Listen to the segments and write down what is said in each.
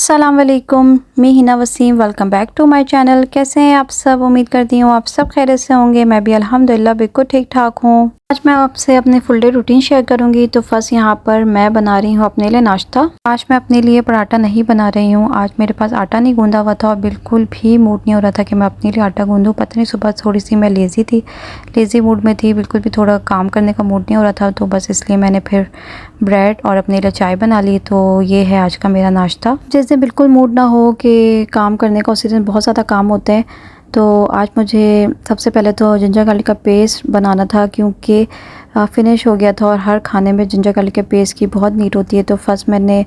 अस्सलाम वालेकुम, मैं Hina Waseem. Welcome back to my channel. कैसे हैं आप सब? उम्मीद करती हूँ आप सब खैरियत से होंगे। मैं भी अल्हम्दुलिल्लाह बिल्कुल ठीक ठाक हूँ। आज मैं आपसे अपने फुल डे रूटीन शेयर करूँगी। तो फर्स्ट यहाँ पर मैं बना रही हूँ अपने लिए नाश्ता। आज मैं अपने लिए पराठा नहीं बना रही हूँ। आज मेरे पास आटा नहीं गूंदा हुआ था और बिल्कुल भी मूड नहीं हो रहा था कि मैं अपने लिए आटा गूंदूँ। पता नहीं, सुबह थोड़ी सी मैं लेज़ी थी, लेज़ी मूड में थी, बिल्कुल भी थोड़ा काम करने का मूड नहीं हो रहा था। तो बस इसलिए मैंने फिर ब्रेड और अपने लिए चाय बना ली। तो ये है आज का मेरा नाश्ता। जिस दिन बिल्कुल मूड ना हो कि काम करने का, उसी दिन बहुत ज़्यादा काम होते हैं। तो आज मुझे सबसे पहले तो जिंजर गार्लिक का पेस्ट बनाना था, क्योंकि फिनिश हो गया था और हर खाने में जिंजर गार्लिक के पेस्ट की बहुत नीड होती है। तो फर्स्ट मैंने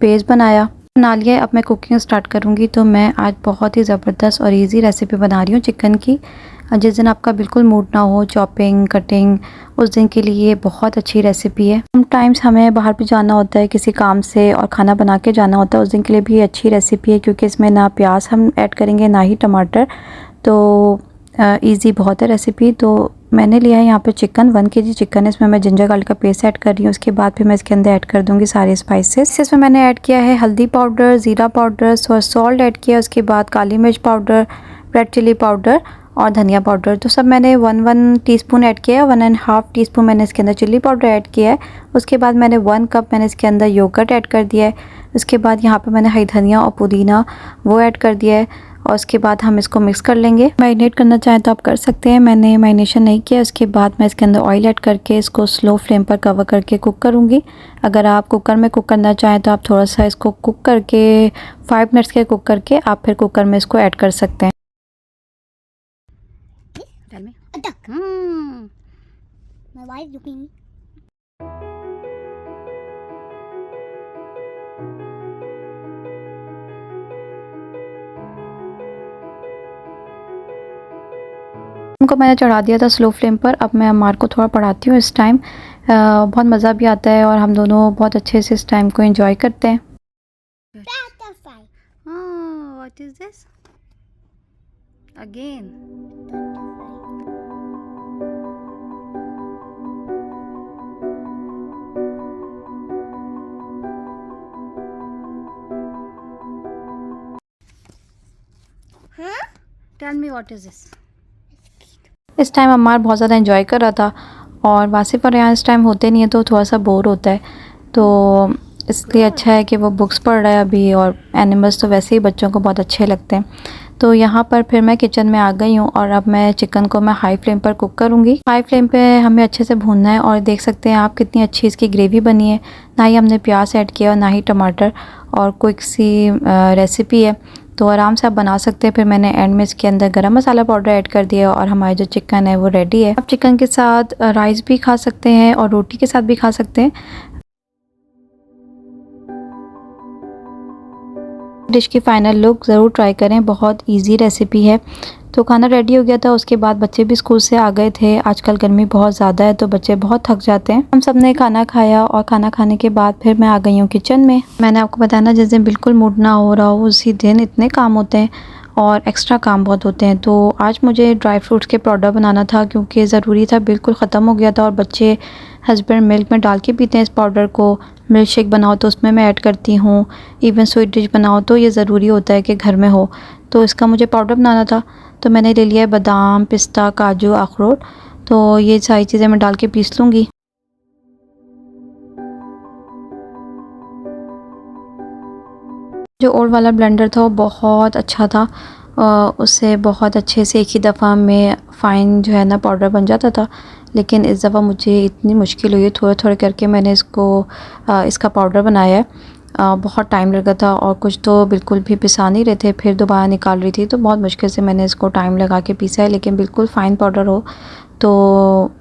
पेस्ट बना लिया। अब मैं कुकिंग स्टार्ट करूँगी। तो मैं आज बहुत ही ज़बरदस्त और इजी रेसिपी बना रही हूँ चिकन की। जिस दिन आपका बिल्कुल मूड ना हो चॉपिंग कटिंग, उस दिन के लिए ये बहुत अच्छी रेसिपी है। समटाइम्स हमें बाहर भी जाना होता है किसी काम से और खाना बना के जाना होता है, उस दिन के लिए भी अच्छी रेसिपी है, क्योंकि इसमें ना प्याज हम ऐड करेंगे ना ही टमाटर। तो इजी बहुत है रेसिपी। तो मैंने लिया है यहाँ पे चिकन, 1 kg चिकन है। इसमें मैं जिंजर गार्लिक का पेस्ट ऐड कर रही हूँ। उसके बाद फिर मैं इसके अंदर ऐड कर दूँगी सारे स्पाइसेस। इसमें मैंने ऐड किया है हल्दी पाउडर, ज़ीरा पाउडर, सॉल्ट ऐड किया। उसके बाद काली मिर्च पाउडर, रेड चिली पाउडर और धनिया पाउडर। तो सब मैंने 1 टीस्पून ऐड किया है। 1.5 टीस्पून मैंने इसके अंदर चिली पाउडर ऐड किया है। उसके बाद मैंने 1 कप मैंने इसके अंदर योगर्ट ऐड कर दिया है। उसके बाद यहाँ पे मैंने हरी धनिया और पुदीना वो ऐड कर दिया है। और उसके बाद हम इसको मिक्स कर लेंगे। मैरिनेट करना चाहें तो आप कर सकते हैं, मैंने मैरिनेशन नहीं किया। उसके बाद मैं इसके अंदर ऑयल ऐड करके इसको स्लो फ्लेम पर कवर करके कुक करूँगी। अगर आप कुकर में कुक करना चाहें तो आप थोड़ा सा इसको कुक करके 5 मिनट्स के कुक करके आप फिर कुकर में इसको ऐड कर सकते हैं। My wife looking. उनको मैंने चढ़ा दिया था स्लो फ्लेम पर। अब मैं अम्मार को थोड़ा पढ़ाती हूँ इस टाइम। बहुत मज़ा भी आता है और हम दोनों बहुत अच्छे से इस टाइम को एंजॉय करते हैं। Butterfly. Oh, what is this? Again. Huh? Tell me what is this? इस टाइम अम्मार बहुत ज़्यादा एंजॉय कर रहा था और वासिफ और यहाँ इस टाइम होते नहीं है तो थोड़ा सा बोर होता है। तो इसलिए अच्छा है कि वो बुक्स पढ़ रहा है अभी, और एनिमल्स तो वैसे ही बच्चों को बहुत अच्छे लगते हैं। तो यहाँ पर फिर मैं किचन में आ गई हूँ और अब मैं चिकन को मैं हाई फ्लेम पर कुक करूँगी। हाई फ्लेम पे हमें अच्छे से भूनना है। और देख सकते हैं आप कितनी अच्छी इसकी ग्रेवी बनी है। ना ही हमने प्याज ऐड किया और ना ही टमाटर, और क्विक सी रेसिपी है, तो आराम से आप बना सकते हैं। फिर मैंने एंड में इसके अंदर गरम मसाला पाउडर ऐड कर दिया और हमारा जो चिकन है वो रेडी है। आप चिकन के साथ राइस भी खा सकते हैं और रोटी के साथ भी खा सकते हैं। डिश की फ़ाइनल लुक ज़रूर ट्राई करें, बहुत इजी रेसिपी है। तो खाना रेडी हो गया था। उसके बाद बच्चे भी स्कूल से आ गए थे। आजकल गर्मी बहुत ज़्यादा है तो बच्चे बहुत थक जाते हैं। हम सब ने खाना खाया और खाना खाने के बाद फिर मैं आ गई हूँ किचन में। मैंने आपको बताया ना, जिस दिन बिल्कुल मूड ना हो रहा हो उसी दिन इतने काम होते हैं और एक्स्ट्रा काम बहुत होते हैं। तो आज मुझे ड्राई फ्रूट्स के पाउडर बनाना था, क्योंकि ज़रूरी था, बिल्कुल ख़त्म हो गया था। और बच्चे हस्बैंड मिल्क में डाल के पीते हैं इस पाउडर को। मिल्क शेक बनाओ तो उसमें मैं ऐड करती हूँ, इवन स्वीट डिश बनाओ तो ये ज़रूरी होता है कि घर में हो। तो इसका मुझे पाउडर बनाना था। तो मैंने ले लिया है बादाम, पिस्ता, काजू, अखरोट। तो ये सारी चीज़ें मैं डाल के पीस लूँगी। जो ओल्ड वाला ब्लेंडर था वो बहुत अच्छा था, उससे बहुत अच्छे से एक ही दफ़ा में फ़ाइन जो है ना पाउडर बन जाता था। लेकिन इस दफ़ा मुझे इतनी मुश्किल हुई है, थोड़े थोड़े करके मैंने इसका पाउडर बनाया है। बहुत टाइम लगा था और कुछ तो बिल्कुल भी पिसा नहीं रहे थे, फिर दोबारा निकाल रही थी। तो बहुत मुश्किल से मैंने इसको टाइम लगा के पीसा है। लेकिन बिल्कुल फ़ाइन पाउडर हो तो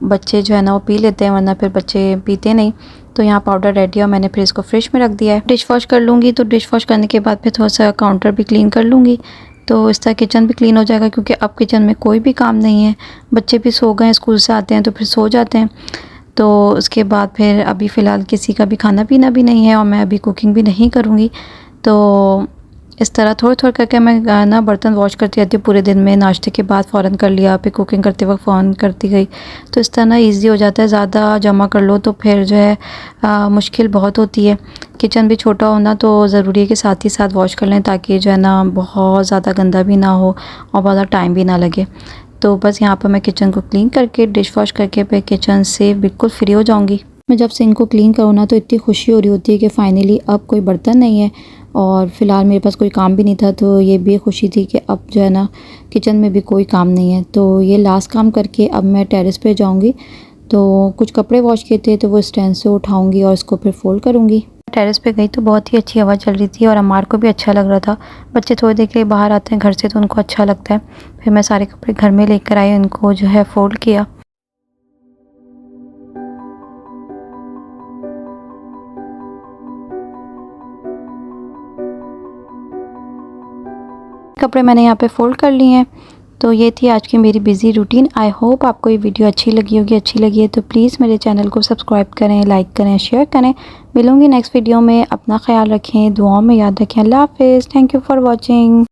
बच्चे जो है ना वो पी लेते हैं, वरना फिर बच्चे पीते नहीं। तो यहाँ पाउडर रेडी है और मैंने फिर इसको फ्रिज में रख दिया है। डिश वॉश कर लूँगी। तो डिश वॉश करने के बाद फिर थोड़ा सा काउंटर भी क्लीन कर लूँगी। तो इस तरह किचन भी क्लीन हो जाएगा, क्योंकि अब किचन में कोई भी काम नहीं है। बच्चे भी सो गए हैं, स्कूल से आते हैं तो फिर सो जाते हैं। तो उसके बाद फिर अभी फ़िलहाल किसी का भी खाना पीना भी नहीं है और मैं अभी कुकिंग भी नहीं करूँगी। तो इस तरह थोड़ा थोड़ा करके मैं ना बर्तन वॉश करती रहती हूँ पूरे दिन में। नाश्ते के बाद फ़ौरन कर लिया, फिर कुकिंग करते वक्त फ़ौरन करती गई, तो इस तरह ना ईज़ी हो जाता है। ज़्यादा जमा कर लो तो फिर जो है मुश्किल बहुत होती है। किचन भी छोटा हो ना तो ज़रूरी है कि साथ ही साथ वॉश कर लें, ताकि जो है ना बहुत ज़्यादा गंदा भी ना हो और बहुत ज़्यादा टाइम भी ना लगे। तो बस यहाँ पर मैं किचन को क्लीन करके डिश वॉश करके फिर किचन से बिल्कुल फ्री हो जाऊँगी। मैं जब सिंक को क्लीन करूँ ना तो इतनी खुशी हो रही होती है कि फ़ाइनली अब कोई बर्तन नहीं है और फ़िलहाल मेरे पास कोई काम भी नहीं था, तो ये भी खुशी थी कि अब जो है ना किचन में भी कोई काम नहीं है। तो ये लास्ट काम करके अब मैं टेरेस पे जाऊँगी। तो कुछ कपड़े वॉश किए थे तो वो स्टैंड से उठाऊँगी और इसको फिर फ़ोल्ड करूँगी। टेरेस पे गई तो बहुत ही अच्छी हवा चल रही थी और अम्मार को भी अच्छा लग रहा था। बच्चे थोड़ी देर के लिए बाहर आते हैं घर से तो उनको अच्छा लगता है। फिर मैं सारे कपड़े घर में लेकर आई, उनको जो है फ़ोल्ड किया। कपड़े मैंने यहाँ पे फ़ोल्ड कर लिए हैं। तो ये थी आज की मेरी बिज़ी रूटीन। आई होप आपको ये वीडियो अच्छी लगी होगी। अच्छी लगी है तो प्लीज़ मेरे चैनल को सब्सक्राइब करें, लाइक करें, शेयर करें। मिलूँगी नेक्स्ट वीडियो में। अपना ख़्याल रखें, दुआओं में याद रखें। अल्लाह हाफ़िज़। Thank you for watching.